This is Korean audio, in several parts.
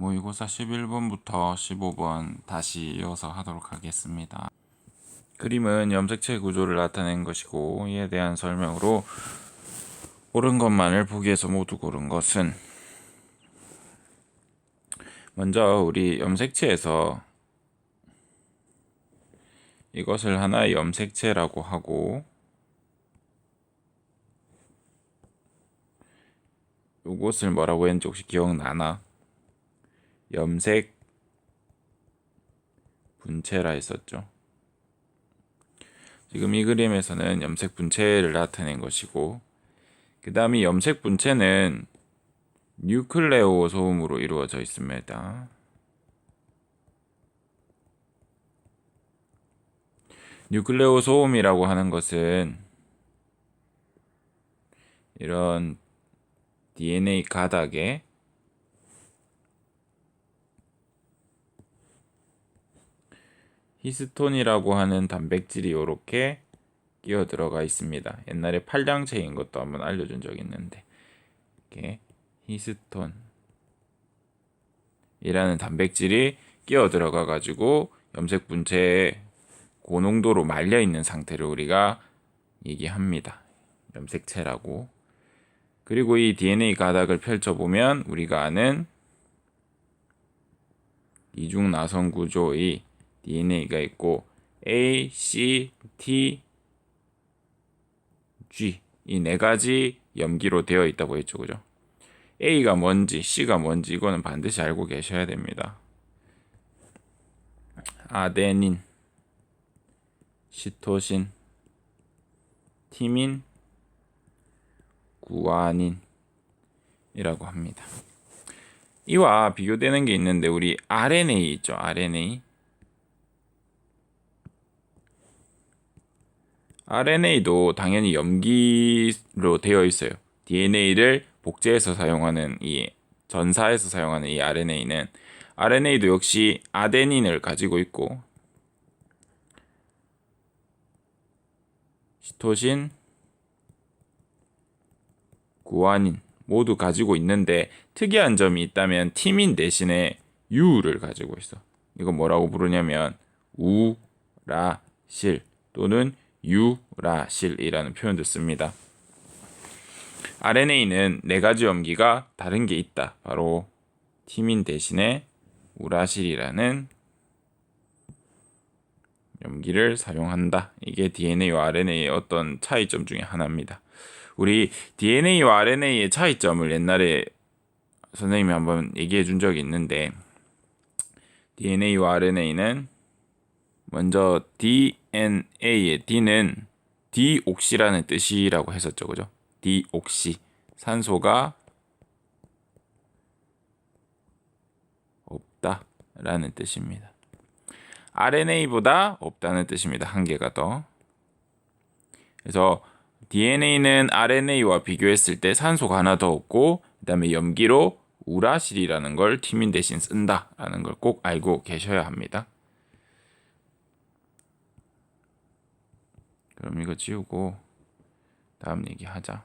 모의고사 11번부터 15번 다시 이어서 하도록 하겠습니다. 그림은 염색체 구조를 나타낸 것이고 이에 대한 설명으로 옳은 것만을 보기에서 모두 고른 것은 먼저 우리 염색체에서 이것을 하나의 염색체라고 하고 이것을 뭐라고 했는지 혹시 기억나나? 염색 분체라 했었죠. 지금 이 그림에서는 염색 분체를 나타낸 것이고 그 다음에 염색 분체는 뉴클레오 소음으로 이루어져 있습니다. 뉴클레오 소음이라고 하는 것은 이런 DNA 가닥에 히스톤이라고 하는 단백질이 이렇게 끼어 들어가 있습니다. 옛날에 팔량체인 것도 한번 알려준 적 있는데 이렇게 히스톤이라는 단백질이 끼어 들어가 가지고 염색 분체에 고농도로 말려 있는 상태를 우리가 얘기합니다. 염색체라고. 그리고 이 DNA 가닥을 펼쳐보면 우리가 아는 이중 나선 구조의 DNA가 있고 A, C, T, G 이 네 가지 염기로 되어 있다고 했죠, 그죠? A가 뭔지, C가 뭔지 이거는 반드시 알고 계셔야 됩니다. 아데닌, 시토신, 티민, 구아닌이라고 합니다. 이와 비교되는 게 있는데 우리 RNA 있죠, RNA도 당연히 염기로 되어 있어요. DNA를 복제해서 사용하는 이 전사에서 사용하는 이 RNA도 역시 아데닌을 가지고 있고 시토신, 구아닌 모두 가지고 있는데 특이한 점이 있다면 티민 대신에 U를 가지고 있어. 이거 뭐라고 부르냐면 우라실 또는 유라실이라는 표현도 씁니다. RNA는 네 가지 염기가 다른 게 있다. 바로 티민 대신에 우라실이라는 염기를 사용한다. 이게 DNA와 RNA의 어떤 차이점 중에 하나입니다. 우리 DNA와 RNA의 차이점을 옛날에 선생님이 한번 얘기해 준 적이 있는데 DNA와 RNA는 먼저 DNA의 D는 디옥시라는 뜻이라고 했었죠. 그죠? 디옥시. 산소가 없다라는 뜻입니다. RNA보다 없다는 뜻입니다. 한 개가 더. 그래서 DNA는 RNA와 비교했을 때 산소가 하나 더 없고 그 다음에 염기로 우라실이라는 걸 티민 대신 쓴다라는 걸 꼭 알고 계셔야 합니다. 그럼 이거 지우고 다음 얘기 하자.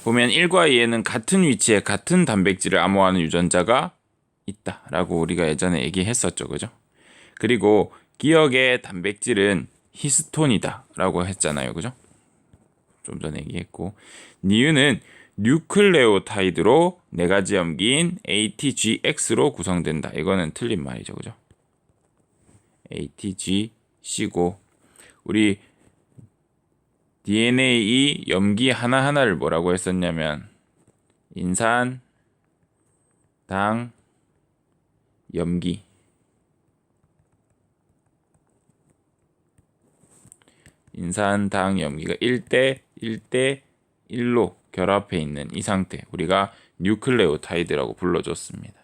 보면 1과 2에는 같은 위치에 같은 단백질을 암호하는 유전자가 있다라고 우리가 예전에 얘기했었죠. 그죠? 그리고 기억의 단백질은 히스톤이다라고 했잖아요. 그죠? 좀 전에 얘기했고 니은은 뉴클레오타이드로 네 가지 염기인 ATGX로 구성된다. 이거는 틀린 말이죠. 그죠? ATGC고 우리 DNA 염기 하나하나를 뭐라고 했었냐면 인산, 당, 염기 인산, 당, 염기가 1대 1대 1로 결합해 있는 이 상태 우리가 뉴클레오타이드라고 불러줬습니다.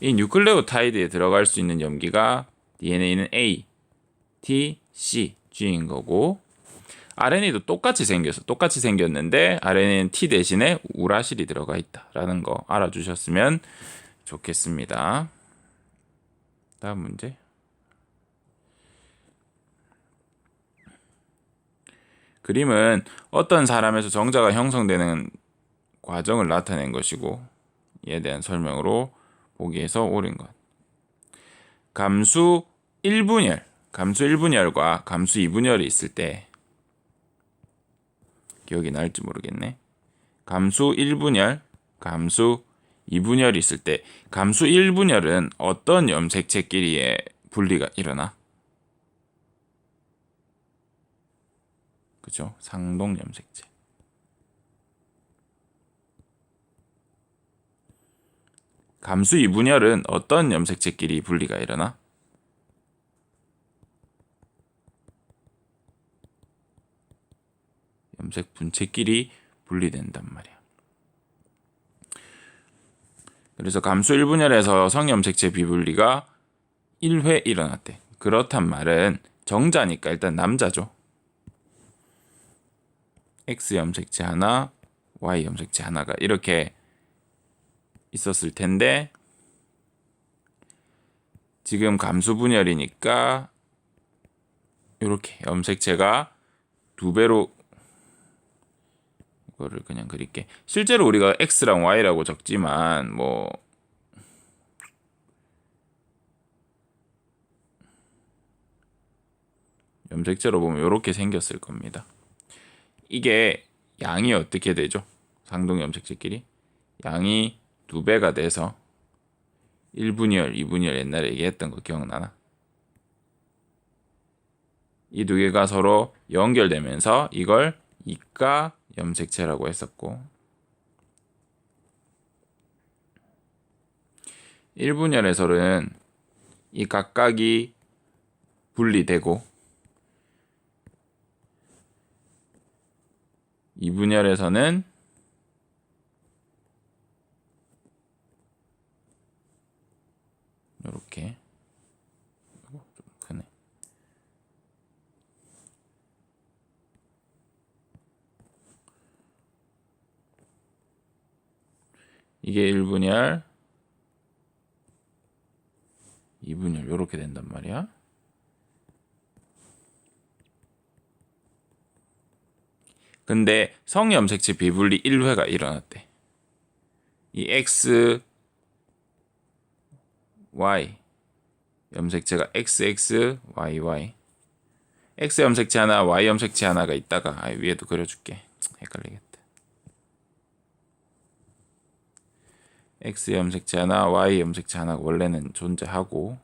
이 뉴클레오타이드에 들어갈 수 있는 염기가 DNA는 A, T, C, G인 거고 RNA도 똑같이 생겼는데 RNA는 T 대신에 우라실이 들어가 있다라는 거 알아주셨으면 좋겠습니다. 다음 문제. 그림은 어떤 사람에서 정자가 형성되는 과정을 나타낸 것이고 이에 대한 설명으로 보기에서 옳은 것. 감수 1분열과 감수 2분열이 있을 때 기억이 날지 모르겠네. 감수 1분열, 감수 2분열이 있을 때 감수 1분열은 어떤 염색체끼리의 분리가 일어나? 그죠? 상동 염색체. 감수 2분열은 어떤 염색체끼리 분리가 일어나? 염색 분체끼리 분리된단 말이야. 그래서 감수 1분열에서 성염색체 비분리가 1회 일어났대. 그렇단 말은 정자니까 일단 남자죠. X 염색체 하나, Y 염색체 하나가 이렇게 있었을 텐데 지금 감수 분열이니까 이렇게 염색체가 2배로 이거를 그냥 그릴게. 실제로 우리가 X랑 Y라고 적지만 뭐 염색체로 보면 이렇게 생겼을 겁니다. 이게 양이 어떻게 되죠? 상동 염색체끼리 양이 2배가 돼서 1분열, 2분열 옛날에 얘기했던 거 기억나나? 이 두 개가 서로 연결되면서 이걸 이가 염색체라고 했었고 1분열에서는 이 각각이 분리되고 2분열에서는 이렇게 좀 크네. 이게 1분열, 2분열 이렇게 된단 말이야. 근데 성염색체 비분리 1회가 일어났대. 이 X, Y 염색체가 XX, YY X 염색체 하나, Y 염색체 하나가 있다가 위에도 그려줄게. 헷갈리겠다. X 염색체 하나, Y 염색체 하나가 원래는 존재하고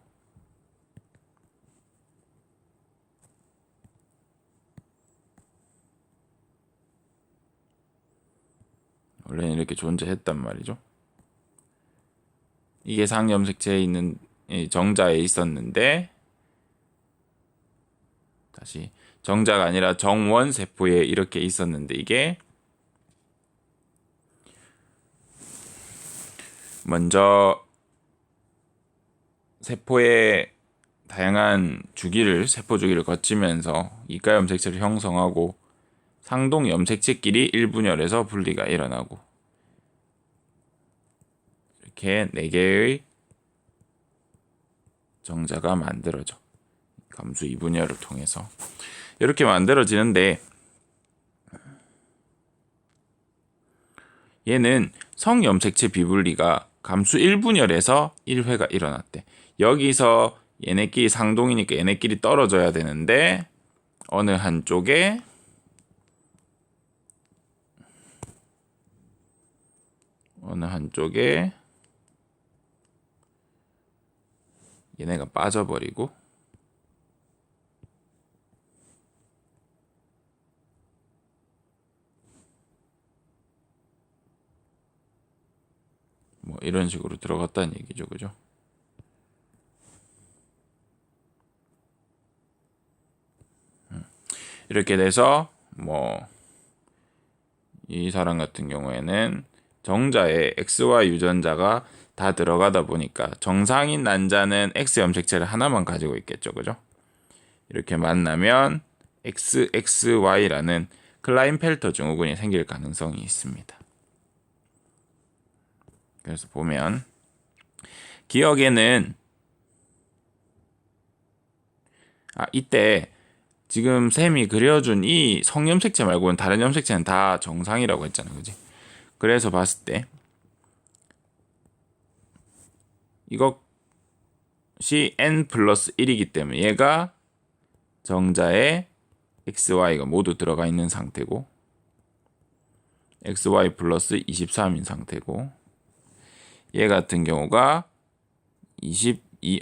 원래는 이렇게 존재했단 말이죠. 이게 상염색체에 있는 정자에 있었는데 다시 정자가 아니라 정원 세포에 이렇게 있었는데 이게 먼저 세포의 다양한 세포 주기를 거치면서 이가 염색체를 형성하고 상동 염색체끼리 1분열에서 분리가 일어나고 이렇게 4개의 정자가 만들어져. 감수 2분열을 통해서 이렇게 만들어지는데 얘는 성염색체 비분리가 감수 1분열에서 1회가 일어났대. 여기서 얘네끼리 상동이니까 얘네끼리 떨어져야 되는데 어느 한쪽에 얘네가 빠져버리고 뭐 이런 식으로 들어갔다는 얘기죠, 그죠? 이렇게 돼서 뭐 이 사람 같은 경우에는 정자에 XY 유전자가 다 들어가다 보니까 정상인 난자는 X 염색체를 하나만 가지고 있겠죠, 그죠? 이렇게 만나면 XXY라는 클라인펠터 증후군이 생길 가능성이 있습니다. 그래서 보면 기억에는 이때 지금 쌤이 그려준 이 성염색체 말고는 다른 염색체는 다 정상이라고 했잖아, 그지? 그래서 봤을 때 이것이 n 플러스 1이기 때문에 얘가 정자에 XY가 모두 들어가 있는 상태고 XY 플러스 23인 상태고 얘 같은 경우가 22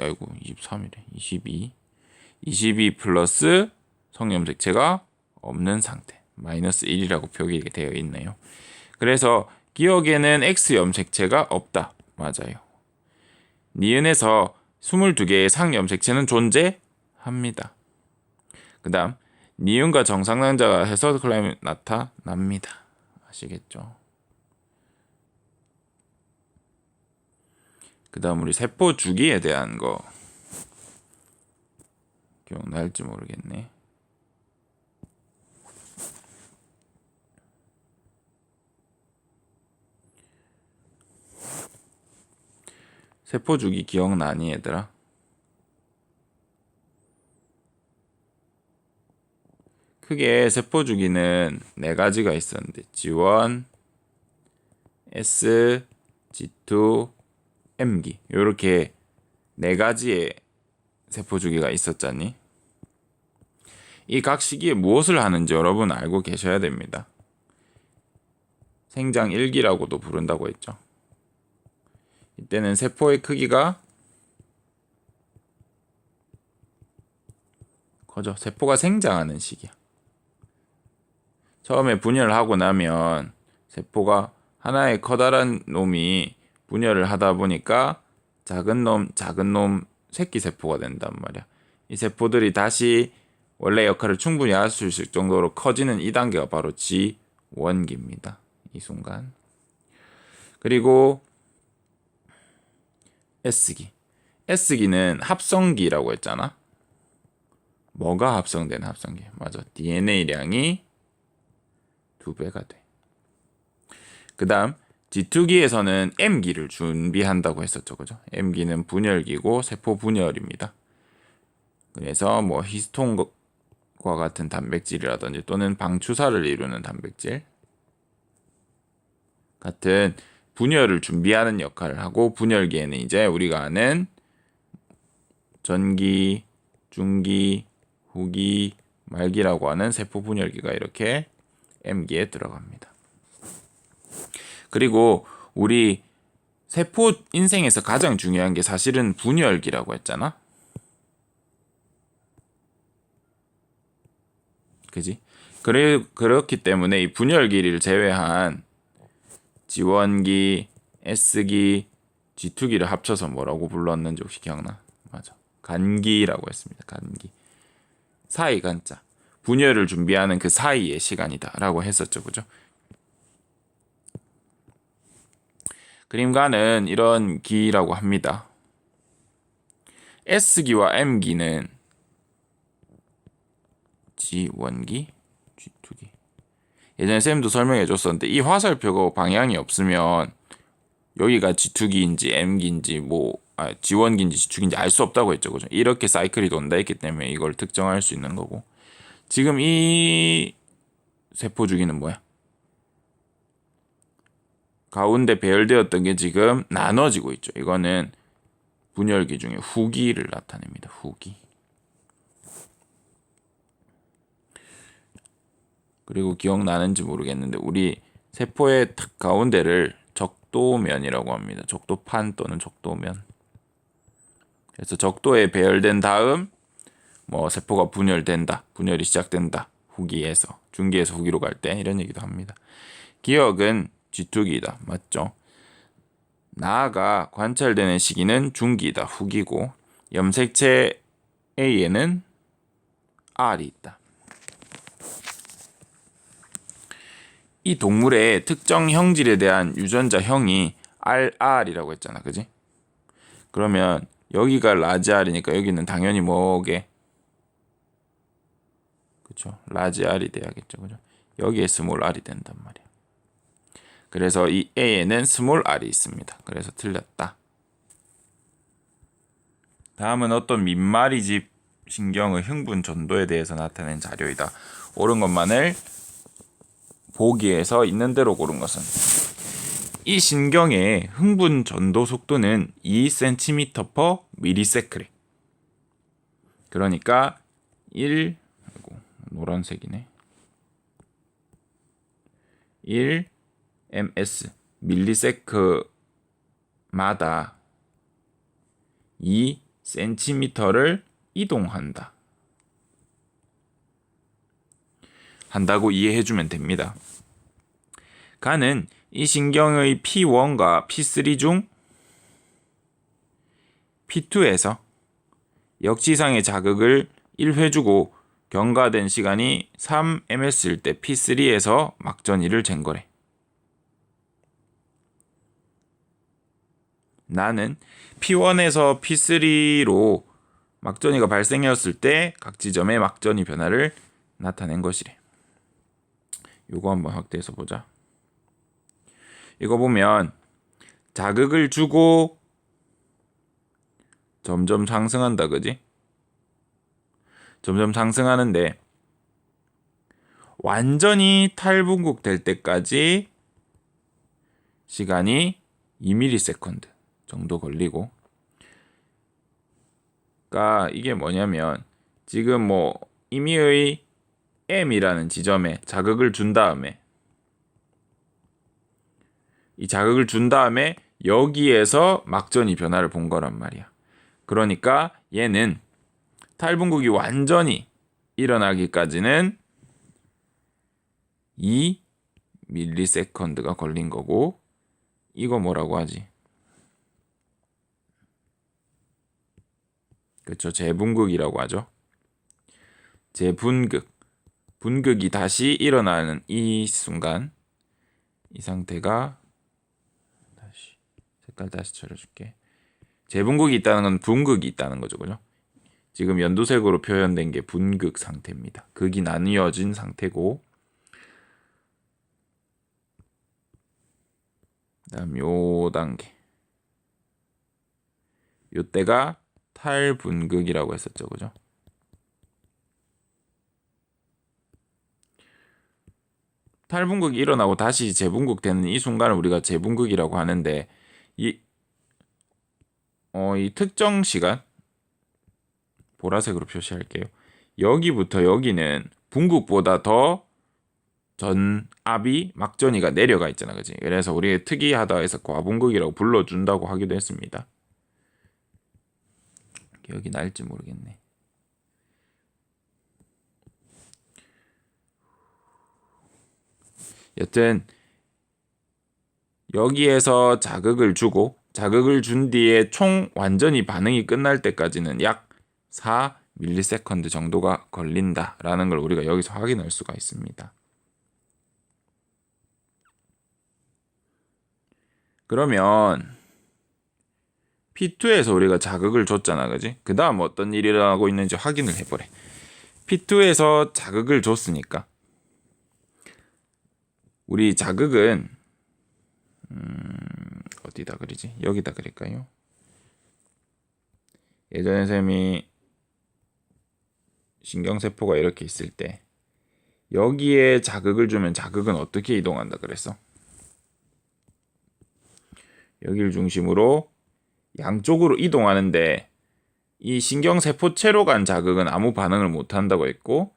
플러스 성염색체가 없는 상태 마이너스 1이라고 표기되어 있네요. 그래서 기억에는 X 염색체가 없다. 맞아요. 니은에서 22개의 상염색체는 존재합니다. 그 다음 니은과 정상남자가 해서 클라임이 나타납니다. 아시겠죠? 그 다음 우리 세포 주기에 대한 거 기억날지 모르겠네. 세포 주기 기억나니 얘들아? 크게 세포 주기는 4가지가 있었는데 G1, S, G2, M기 요렇게 4가지의 세포 주기가 있었잖니? 이 각 시기에 무엇을 하는지 여러분 알고 계셔야 됩니다. 생장 1기라고도 부른다고 했죠. 이때는 세포의 크기가 커져. 세포가 생장하는 시기야. 처음에 분열을 하고 나면 세포가 하나의 커다란 놈이 분열을 하다 보니까 작은 놈 새끼 세포가 된단 말이야. 이 세포들이 다시 원래 역할을 충분히 할 수 있을 정도로 커지는 이 단계가 바로 G1기입니다. 이 순간. 그리고 S기. S기는 합성기라고 했잖아. 뭐가 합성되는 합성기? 맞아. DNA량이 2배가 돼. 그 다음 G2기에서는 M기를 준비한다고 했었죠. 그죠? M기는 분열기고 세포 분열입니다. 그래서 뭐 히스톤과 같은 단백질이라든지 또는 방추사를 이루는 단백질 같은 분열을 준비하는 역할을 하고 분열기에는 이제 우리가 아는 전기, 중기, 후기, 말기라고 하는 세포 분열기가 이렇게 M기에 들어갑니다. 그리고 우리 세포 인생에서 가장 중요한 게 사실은 분열기라고 했잖아. 그지? 그렇기 때문에 이 분열기를 제외한 G1기, S기, G2기를 합쳐서 뭐라고 불렀는지 혹시 기억나? 맞아. 간기라고 했습니다. 간기. 사이 간자. 분열을 준비하는 그 사이의 시간이다라고 했었죠. 그죠? 그림가는 이런 기라고 합니다. S기와 M기는 G1기, G2기. 예전에 쌤도 설명해 줬었는데 이 화살표가 방향이 없으면 여기가 G2기인지 M기인지 G1기인지 G2기인지 알 수 없다고 했죠. 그죠? 이렇게 사이클이 돈다 했기 때문에 이걸 특정할 수 있는 거고. 지금 이 세포 주기는 뭐야? 가운데 배열되었던 게 지금 나눠지고 있죠. 이거는 분열기 중에 후기를 나타냅니다. 후기. 그리고 기억나는지 모르겠는데 우리 세포의 가운데를 적도면이라고 합니다. 적도판 또는 적도면. 그래서 적도에 배열된 다음 세포가 분열된다. 분열이 시작된다. 후기에서 중기에서 후기로 갈 때 이런 얘기도 합니다. 기억은 G2기다. 맞죠? 나아가 관찰되는 시기는 중기이다. 후기고 염색체 A에는 R이 있다. 이 동물의 특정 형질에 대한 유전자형이 RR이라고 했잖아. 그지? 그러면 여기가 라지 R이니까 여기는 당연히 뭐게? 그렇죠. 라지 R이 돼야겠죠. 그죠? 여기에 스몰 R이 된단 말이야. 그래서 이 A에는 스몰 R이 있습니다. 그래서 틀렸다. 다음은 어떤 민마리집 신경의 흥분 전도에 대해서 나타낸 자료이다. 옳은 것만을 보기에서 있는 대로 고른 것은 이 신경의 흥분 전도 속도는 2cm/ms래. 그러니까 1 아이고, 노란색이네. 1 ms 밀리세크마다 2cm를 이동한다. 한다고 이해해주면 됩니다. 가는 이 신경의 P1과 P3 중 P2에서 역지상의 자극을 1회 주고 경과된 시간이 3ms일 때 P3에서 막전이를 잰 거래. 나는 P1에서 P3로 막전이가 발생했을 때 각 지점의 막전이 변화를 나타낸 것이래. 요거 한번 확대해서 보자. 이거 보면 자극을 주고 점점 상승한다, 그지? 점점 상승하는데 완전히 탈분국 될 때까지 시간이 2ms 정도 걸리고, 그러니까 이게 뭐냐면 지금 뭐 임의의 M이라는 지점에 자극을 준 다음에 이 자극을 준 다음에 여기에서 막전이 변화를 본 거란 말이야. 그러니까 얘는 탈분국이 완전히 일어나기까지는 2ms가 걸린 거고, 이거 뭐라고 하지? 그렇죠. 재분극이라고 하죠. 재분극. 분극이 다시 일어나는 이 순간, 이 상태가 색깔 다시 칠해줄게. 재분극이 있다는 건 분극이 있다는 거죠, 그죠? 지금 연두색으로 표현된 게 분극 상태입니다. 극이 나뉘어진 상태고, 그다음 요 단계, 요때가 탈분극이라고 했었죠, 그죠? 탈분극이 일어나고 다시 재분극 되는 이 순간을 우리가 재분극이라고 하는데, 이 특정 시간, 보라색으로 표시할게요. 여기부터 여기는 분극보다 더 전압이 막전이가 내려가 있잖아, 그지? 그래서 우리 특이하다 해서 과분극이라고 불러준다고 하기도 했습니다. 여기 날지 모르겠네. 여튼 여기에서 자극을 주고 자극을 준 뒤에 총 완전히 반응이 끝날 때까지는 약 4ms 정도가 걸린다라는 걸 우리가 여기서 확인할 수가 있습니다. 그러면 P2에서 우리가 자극을 줬잖아, 그지? 그 다음 어떤 일이 일어나고 있는지 확인을 해보래. P2에서 자극을 줬으니까 우리 자극은 어디다 그리지? 여기다 그릴까요? 예전에 쌤이 신경세포가 이렇게 있을 때 여기에 자극을 주면 자극은 어떻게 이동한다 그랬어? 여기를 중심으로 양쪽으로 이동하는데 이 신경세포체로 간 자극은 아무 반응을 못한다고 했고,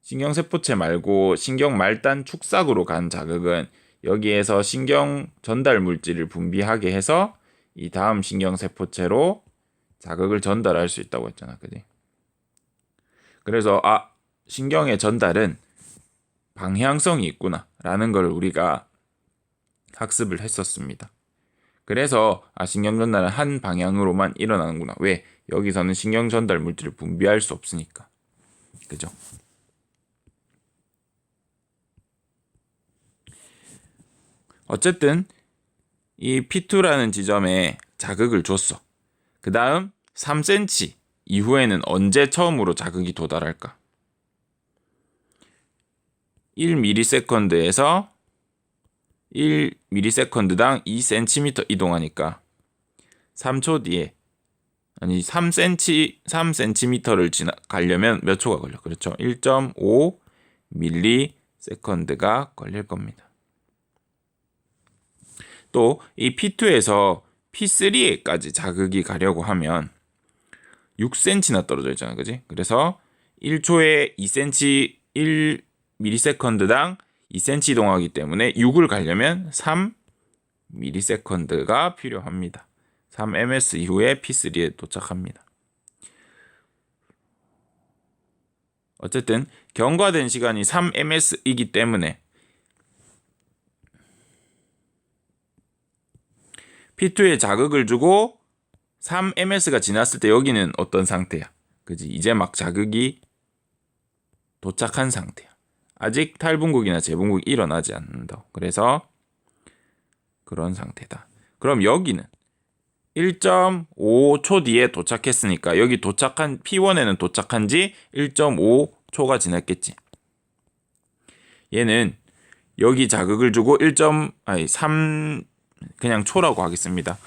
신경세포체 말고 신경말단 축삭으로 간 자극은 여기에서 신경 전달 물질을 분비하게 해서 이 다음 신경세포체로 자극을 전달할 수 있다고 했잖아, 그지? 그래서 신경의 전달은 방향성이 있구나 라는 걸 우리가 학습을 했었습니다. 그래서 신경 전달은 한 방향으로만 일어나는구나. 왜? 여기서는 신경 전달 물질을 분비할 수 없으니까. 그죠? 어쨌든 이 P2라는 지점에 자극을 줬어. 그 다음 3cm 이후에는 언제 처음으로 자극이 도달할까? 1ms에서 1ms당 2cm 이동하니까 3초 뒤에 3cm를 가려면 몇 초가 걸려? 그렇죠. 1.5ms가 걸릴 겁니다. 또 이 P2에서 P3에까지 자극이 가려고 하면 6cm나 떨어져 있잖아. 그지? 그래서 1초에 2cm 1ms당 2cm 이동하기 때문에 6을 가려면 3ms가 필요합니다. 3ms 이후에 P3에 도착합니다. 어쨌든 경과된 시간이 3ms이기 때문에 P2에 자극을 주고 3ms가 지났을 때 여기는 어떤 상태야? 그지? 이제 막 자극이 도착한 상태야. 아직 탈분국이나 재분국이 일어나지 않는다. 그래서 그런 상태다. 그럼 여기는 1.5초 뒤에 도착했으니까 여기 도착한 P1에는 도착한 지 1.5초가 지났겠지. 얘는 여기 자극을 주고 3 그냥 초라고 하겠습니다.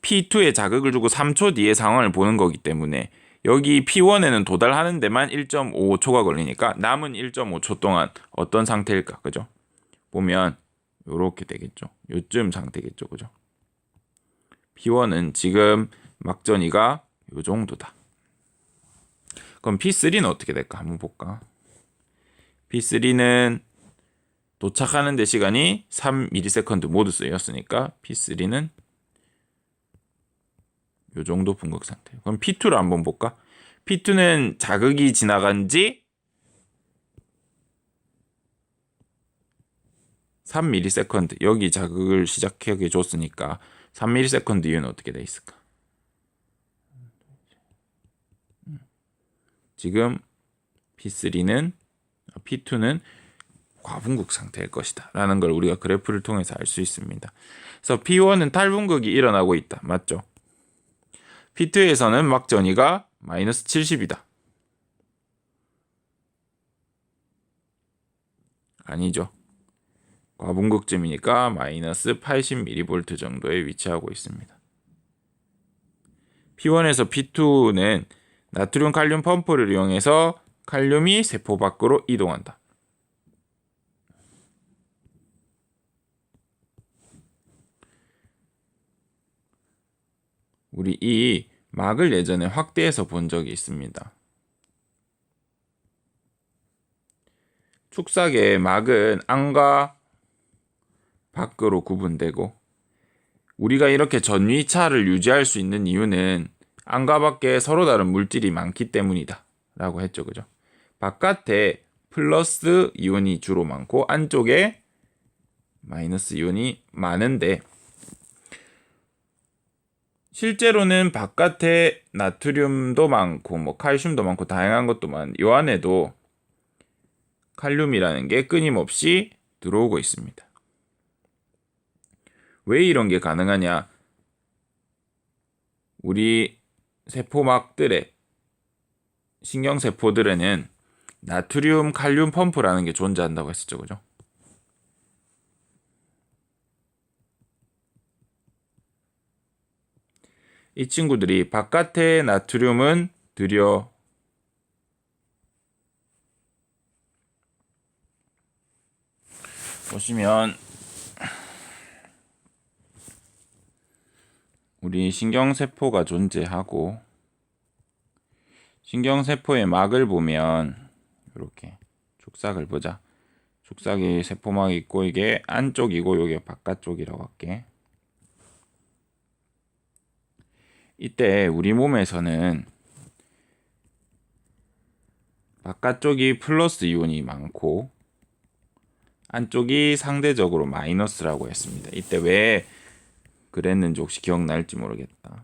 P2에 자극을 주고 3초 뒤에 상황을 보는 거기 때문에 여기 P1에는 도달하는 데만 1.5초가 걸리니까 남은 1.5초 동안 어떤 상태일까? 그죠? 보면 요렇게 되겠죠. 요쯤 상태겠죠. 그죠? P1은 지금 막전이가 요 정도다. 그럼 P3는 어떻게 될까? 한번 볼까? P3는 도착하는 데 시간이 3ms 모두 쓰였으니까 P3는 요 정도 분극 상태. 그럼 P2를 한번 볼까? P2는 자극이 지나간 지 3ms. 여기 자극을 시작하게 줬으니까 3ms 이후는 어떻게 돼 있을까? 지금 P2는 과분극 상태일 것이다 라는 걸 우리가 그래프를 통해서 알 수 있습니다. 그래서 P1은 탈분극이 일어나고 있다. 맞죠? P2에서는 막전이가 마이너스 70이다. 아니죠. 과분극쯤이니까 마이너스 80mV 정도에 위치하고 있습니다. P1에서 P2는 나트륨 칼륨 펌프를 이용해서 칼륨이 세포 밖으로 이동한다. 우리 이 막을 예전에 확대해서 본 적이 있습니다. 축삭의 막은 안과 밖으로 구분되고 우리가 이렇게 전위차를 유지할 수 있는 이유는 안과 밖에 서로 다른 물질이 많기 때문이다 라고 했죠. 그죠? 바깥에 플러스 이온이 주로 많고 안쪽에 마이너스 이온이 많은데 실제로는 바깥에 나트륨도 많고 뭐 칼슘도 많고 다양한 것도 많은데 이 안에도 칼륨이라는 게 끊임없이 들어오고 있습니다. 왜 이런 게 가능하냐? 우리 세포막들의 신경세포들에는 나트륨 칼륨 펌프라는 게 존재한다고 했었죠. 그죠? 이 친구들이 바깥의 나트륨은 들여 보시면 우리 신경세포가 존재하고 신경세포의 막을 보면 이렇게 축삭을 보자. 축삭이 세포막이 있고 이게 안쪽이고 이게 바깥쪽이라고 할게. 이때 우리 몸에서는 바깥쪽이 플러스 이온이 많고 안쪽이 상대적으로 마이너스라고 했습니다. 이때 왜 그랬는지 혹시 기억날지 모르겠다.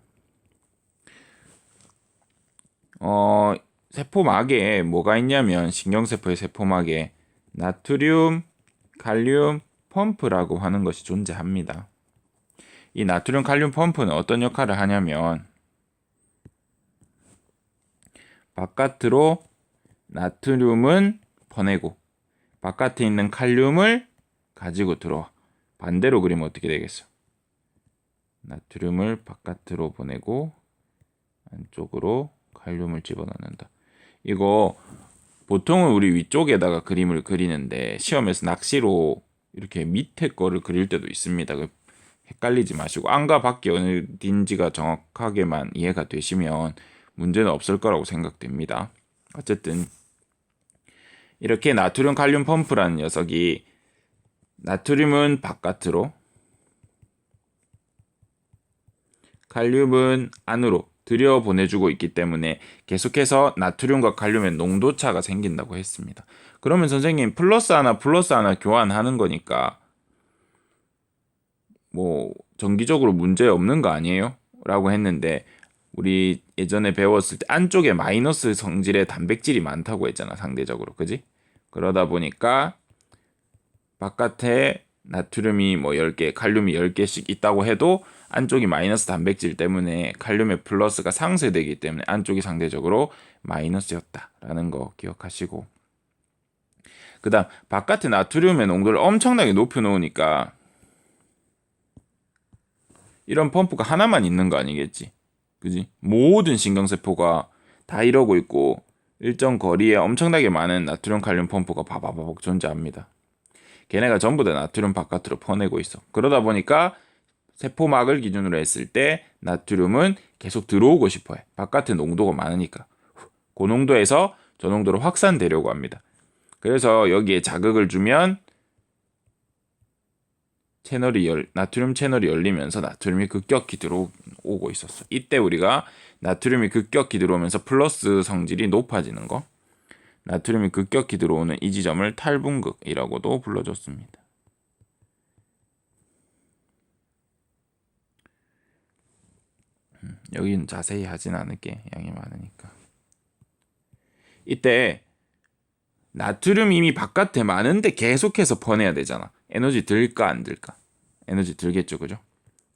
세포막에 뭐가 있냐면 신경세포의 세포막에 나트륨, 칼륨 펌프라고 하는 것이 존재합니다. 이 나트륨 칼륨 펌프는 어떤 역할을 하냐면 바깥으로 나트륨은 보내고 바깥에 있는 칼륨을 가지고 들어와. 반대로 그리면 어떻게 되겠어? 나트륨을 바깥으로 보내고 안쪽으로 칼륨을 집어넣는다. 이거 보통은 우리 위쪽에다가 그림을 그리는데 시험에서 낚시로 이렇게 밑에 거를 그릴 때도 있습니다. 헷갈리지 마시고 안과 밖이 어딘지가 정확하게만 이해가 되시면 문제는 없을 거라고 생각됩니다. 어쨌든 이렇게 나트륨 칼륨 펌프라는 녀석이 나트륨은 바깥으로 칼륨은 안으로 들여보내주고 있기 때문에 계속해서 나트륨과 칼륨의 농도차가 생긴다고 했습니다. 그러면 선생님 플러스 하나 교환하는 거니까 뭐 정기적으로 문제 없는 거 아니에요? 라고 했는데 우리 예전에 배웠을 때 안쪽에 마이너스 성질의 단백질이 많다고 했잖아, 상대적으로. 그지? 그러다 보니까 바깥에 나트륨이 뭐 10개, 칼륨이 10개씩 있다고 해도 안쪽이 마이너스 단백질 때문에 칼륨의 플러스가 상쇄되기 때문에 안쪽이 상대적으로 마이너스였다라는 거 기억하시고, 그 다음 바깥에 나트륨의 농도를 엄청나게 높여 놓으니까 이런 펌프가 하나만 있는 거 아니겠지? 그지? 모든 신경세포가 다 이러고 있고 일정 거리에 엄청나게 많은 나트륨 칼륨 펌프가 바바바박 존재합니다. 걔네가 전부 다 나트륨 바깥으로 퍼내고 있어. 그러다 보니까 세포막을 기준으로 했을 때 나트륨은 계속 들어오고 싶어해. 바깥에 농도가 많으니까. 그 농도에서 저 농도로 확산되려고 합니다. 그래서 여기에 자극을 주면 나트륨 채널이 열리면서 나트륨이 급격히 들어오고 있었어. 이때 우리가 나트륨이 급격히 들어오면서 플러스 성질이 높아지는 거, 나트륨이 급격히 들어오는 이 지점을 탈분극이라고도 불러줬습니다. 여기는 자세히 하진 않을게. 양이 많으니까. 이때 나트륨이 이미 바깥에 많은데 계속해서 퍼내야 되잖아. 에너지 들까 안 들까? 에너지 들겠죠, 그죠?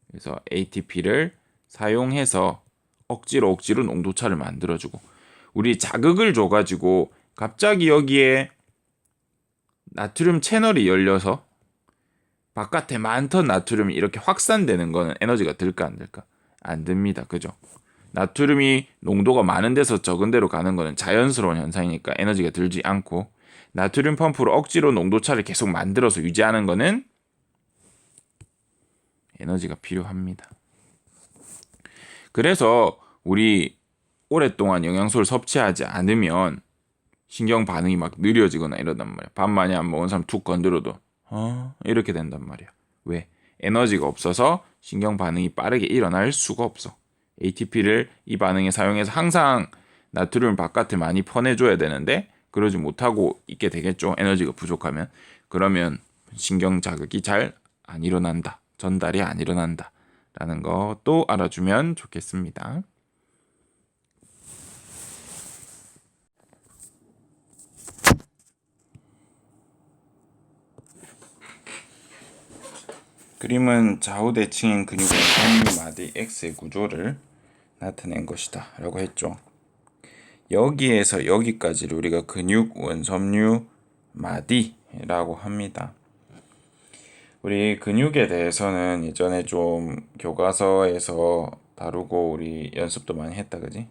그래서 ATP를 사용해서 억지로 농도차를 만들어주고, 우리 자극을 줘가지고 갑자기 여기에 나트륨 채널이 열려서 바깥에 많던 나트륨이 이렇게 확산되는 거는 에너지가 들까 안 들까? 안 듭니다. 그죠? 나트륨이 농도가 많은 데서 적은 데로 가는 거는 자연스러운 현상이니까 에너지가 들지 않고, 나트륨 펌프로 억지로 농도차를 계속 만들어서 유지하는 거는 에너지가 필요합니다. 그래서 우리 오랫동안 영양소를 섭취하지 않으면 신경 반응이 막 느려지거나 이러단 말이야. 밥 많이 안 먹은 사람 툭 건드려도 이렇게 된단 말이야. 왜? 에너지가 없어서 신경 반응이 빠르게 일어날 수가 없어. ATP를 이 반응에 사용해서 항상 나트륨을 바깥에 많이 퍼내줘야 되는데 그러지 못하고 있게 되겠죠. 에너지가 부족하면. 그러면 신경 자극이 잘 안 일어난다. 전달이 안 일어난다. 라는 것도 알아주면 좋겠습니다. 그림은 좌우대칭인 근육의 원섬유 마디 X의 구조를 나타낸 것이다 라고 했죠. 여기에서 여기까지를 우리가 근육 원섬유 마디라고 합니다. 우리 근육에 대해서는 예전에 좀 교과서에서 다루고 우리 연습도 많이 했다, 그지?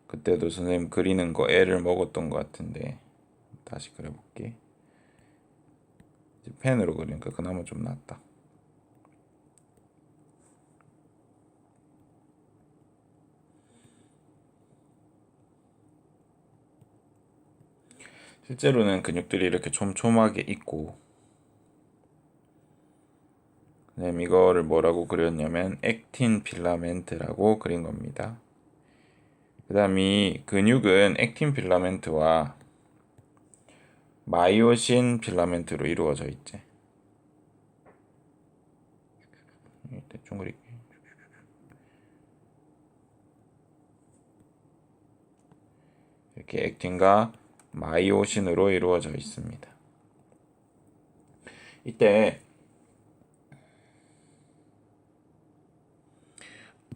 그때도 선생님 그리는 거 애를 먹었던 것 같은데 다시 그려볼게. 펜으로 그리니까 그나마 좀 낫다. 실제로는 근육들이 이렇게 촘촘하게 있고, 그다음 이거를 뭐라고 그렸냐면 액틴 필라멘트라고 그린 겁니다. 그 다음 이 근육은 액틴 필라멘트와 마이오신 필라멘트로 이루어져 있지. 대충 그릴게. 이렇게 액틴과 마이오신으로 이루어져 있습니다. 이때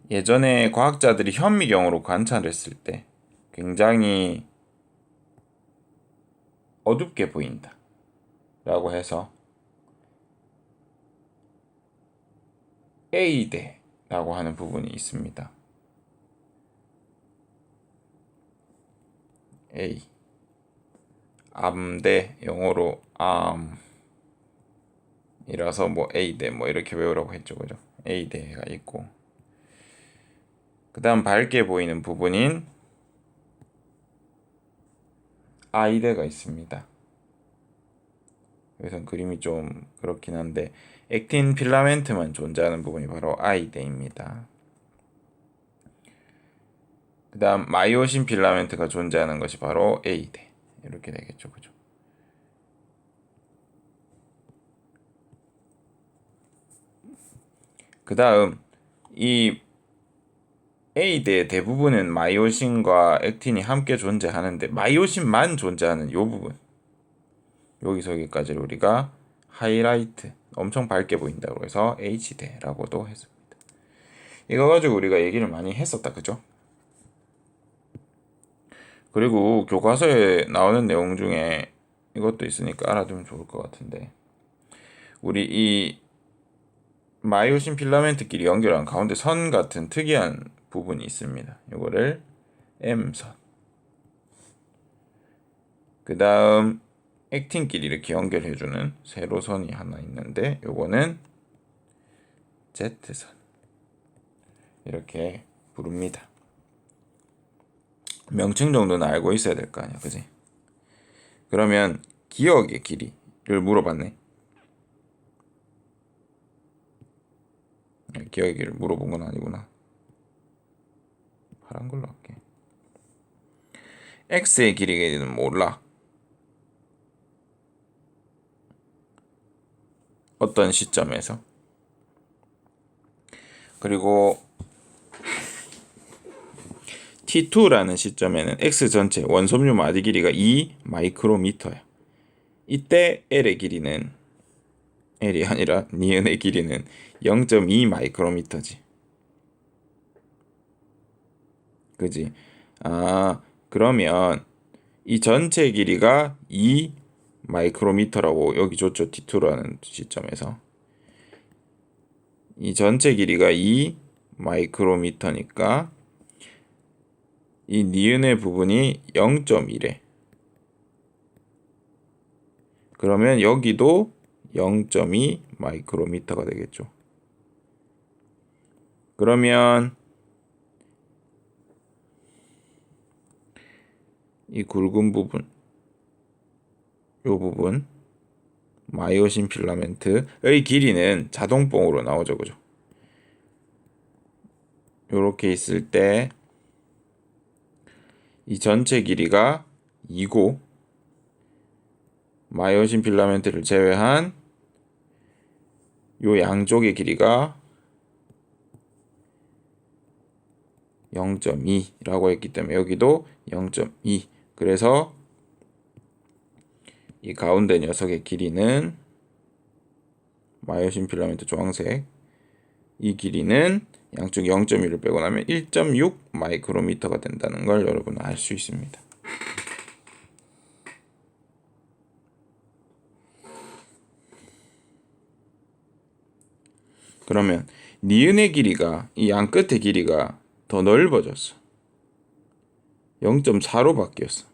예전에 과학자들이 현미경으로 관찰했을 때 굉장히 어둡게 보인다 라고 해서 A대라고 하는 부분이 있습니다. A 암대, 영어로 암이라서 뭐 A대 뭐 이렇게 외우라고 했죠, 그죠? A대가 있고, 그 다음 밝게 보이는 부분인 I대가 있습니다. 여기선 그림이 좀 그렇긴 한데 액틴 필라멘트만 존재하는 부분이 바로 I대입니다. 그 다음 마이오신 필라멘트가 존재하는 것이 바로 A대, 이렇게 되겠죠, 그죠? 그 다음 이 A대의 대부분은 마이오신과 액틴이 함께 존재하는데 마이오신만 존재하는 이 부분, 여기서 여기까지를 우리가 하이라이트, 엄청 밝게 보인다고 해서 H대라고도 했습니다. 이거 가지고 우리가 얘기를 많이 했었다, 그죠? 그리고 교과서에 나오는 내용 중에 이것도 있으니까 알아두면 좋을 것 같은데, 우리 이 마이오신 필라멘트끼리 연결한 가운데 선 같은 특이한 부분이 있습니다. 이거를 M선, 그 다음 액틴끼리 이렇게 연결해주는 세로선이 하나 있는데 요거는 Z선, 이렇게 부릅니다. 명칭 정도는 알고 있어야 될 거 아니야, 그지? 그러면 기억의 길이를 물어봤네. 기억의 길이를 물어본 건 아니구나. 파란 걸로 할게. X의 길이는 몰라. 어떤 시점에서. 그리고 T2라는 시점에는 X 전체 원섬유 마디 길이가 2 마이크로미터야. 이때 L의 길이는, L이 아니라 니은의 길이는 0.2 마이크로미터지. 그지? 그러면 이 전체 길이가 2 마이크로미터라고 여기 줬죠. T2라는 시점에서. 이 전체 길이가 2 마이크로미터니까 이 니은의 부분이 0.1에. 그러면 여기도 0.2 마이크로미터가 되겠죠. 그러면 이 굵은 부분, 요 부분 마이오신 필라멘트의 길이는 자동뽕으로 나오죠, 그죠? 요렇게 있을 때 이 전체 길이가 2고 마이오신 필라멘트를 제외한 요 양쪽의 길이가 0.2라고 했기 때문에 여기도 0.2. 그래서 이 가운데 녀석의 길이는 마이오신 필라멘트 주황색, 이 길이는 양쪽 0.1을 빼고 나면 1.6 마이크로미터가 된다는 걸 여러분은 알 수 있습니다. 그러면 니은의 길이가, 이 양 끝의 길이가 더 넓어졌어. 0.4로 바뀌었어.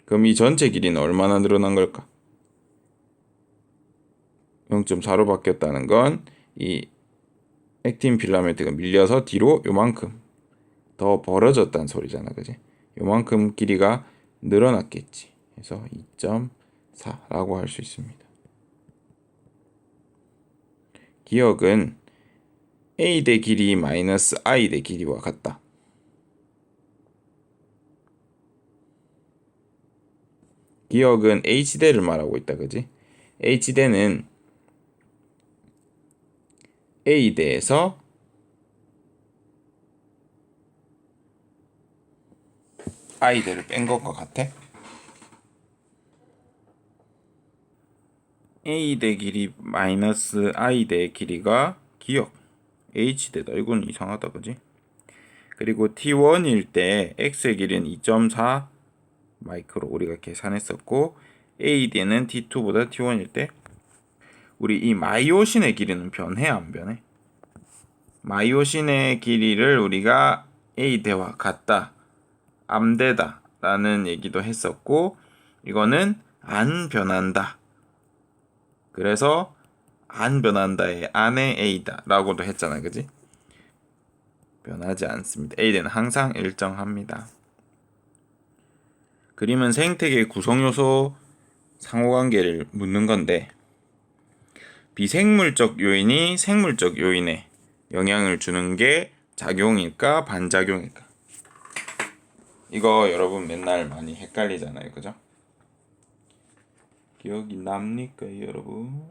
그럼 이 전체 길이는 얼마나 늘어난 걸까? 0.4로 바뀌었다는 건 이 액틴 필라멘트가 밀려서 뒤로 요만큼 더 벌어졌다는 소리잖아, 그지? 요만큼 길이가 늘어났겠지. 그래서 2.4라고 할 수 있습니다. 기억은 A 대 길이 마이너스 I 대 길이와 같다. 기억은 H대를 말하고 있다, 그지? H대는 A대에서 I대를 뺀 것과 같아. A대 길이 마이너스 I대 길이가 기억 H대다. 이건 이상하다, 그지? 그리고 T1일 때 X의 길이는 2.4 마이크로 우리가 계산했었고 AD는 T2보다 T1일 때 우리 이 마이오신의 길이는 변해 안 변해? 마이오신의 길이를 우리가 A대와 같다, 암대다 라는 얘기도 했었고 이거는 안 변한다. 그래서 안 변한다의 안에 A다 라고도 했잖아. 그지? 변하지 않습니다. A는 항상 일정합니다. 그림은 생태계 구성요소 상호관계를 묻는 건데 비생물적 요인이 생물적 요인에 영향을 주는 게 작용일까 반작용일까? 이거 여러분 맨날 많이 헷갈리잖아요. 그죠? 기억이 납니까 여러분?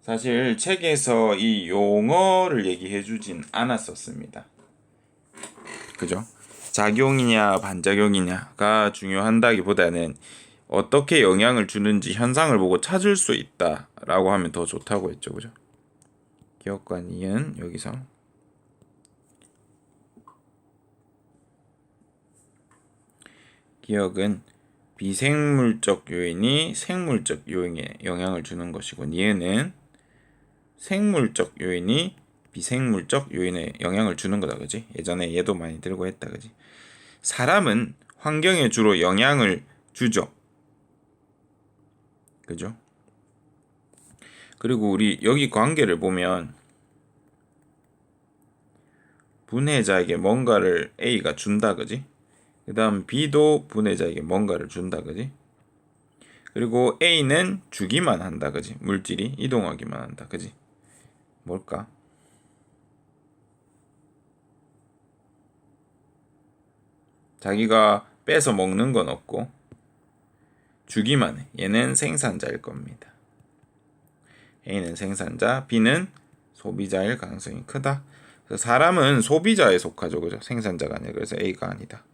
사실 책에서 이 용어를 얘기해 주진 않았었습니다. 그죠? 작용이냐 반작용이냐가 중요한다기보다는 어떻게 영향을 주는지 현상을 보고 찾을 수 있다라고 하면 더 좋다고 했죠. 그죠? 기억과 니은 여기서 기억은 비생물적 요인이 생물적 요인에 영향을 주는 것이고 니은은 생물적 요인이 비생물적 요인에 영향을 주는 거다. 그지? 예전에 얘도 많이 들고 했다. 그지? 사람은 환경에 주로 영향을 주죠. 그죠? 그리고 우리 여기 관계를 보면 분해자에게 뭔가를 A가 준다. 그지? 그 다음 B도 분해자에게 뭔가를 준다. 그지? 그리고 A는 주기만 한다. 그지? 물질이 이동하기만 한다. 그지? 뭘까? 자기가 뺏어 먹는 건 없고 주기만 해. 얘는 생산자일 겁니다. A는 생산자, B는 소비자일 가능성이 크다. 그래서 사람은 소비자에 속하죠. 그죠? 생산자가 아니라. 그래서 A가 아니다.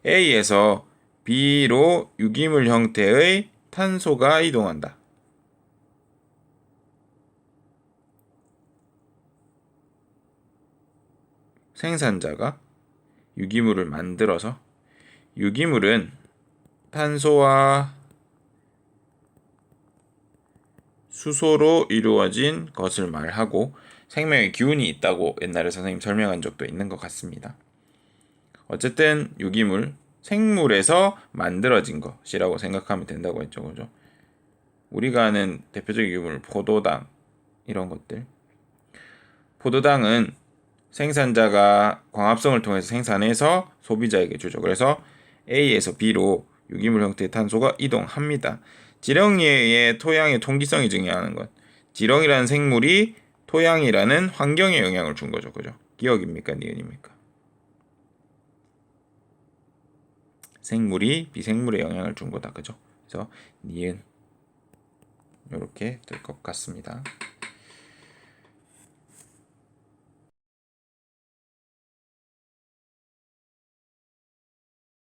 A에서 B로 유기물 형태의 탄소가 이동한다. 생산자가 유기물을 만들어서 유기물은 탄소와 수소로 이루어진 것을 말하고 생명의 기운이 있다고 옛날에 선생님 설명한 적도 있는 것 같습니다. 어쨌든 유기물, 생물에서 만들어진 것이라고 생각하면 된다고 했죠. 그죠? 우리가 아는 대표적인 유기물, 포도당 이런 것들. 포도당은 생산자가 광합성을 통해서 생산해서 소비자에게 주죠. 그래서 A에서 B로 유기물 형태의 탄소가 이동합니다. 지렁이의 토양의 통기성이 증명하는 것. 지렁이라는 생물이 토양이라는 환경에 영향을 준 거죠. 그죠? 기억입니까? 니은입니까? 생물이 비생물에 영향을 준 거다. 그죠? 그래서 니은 이렇게 될 것 같습니다.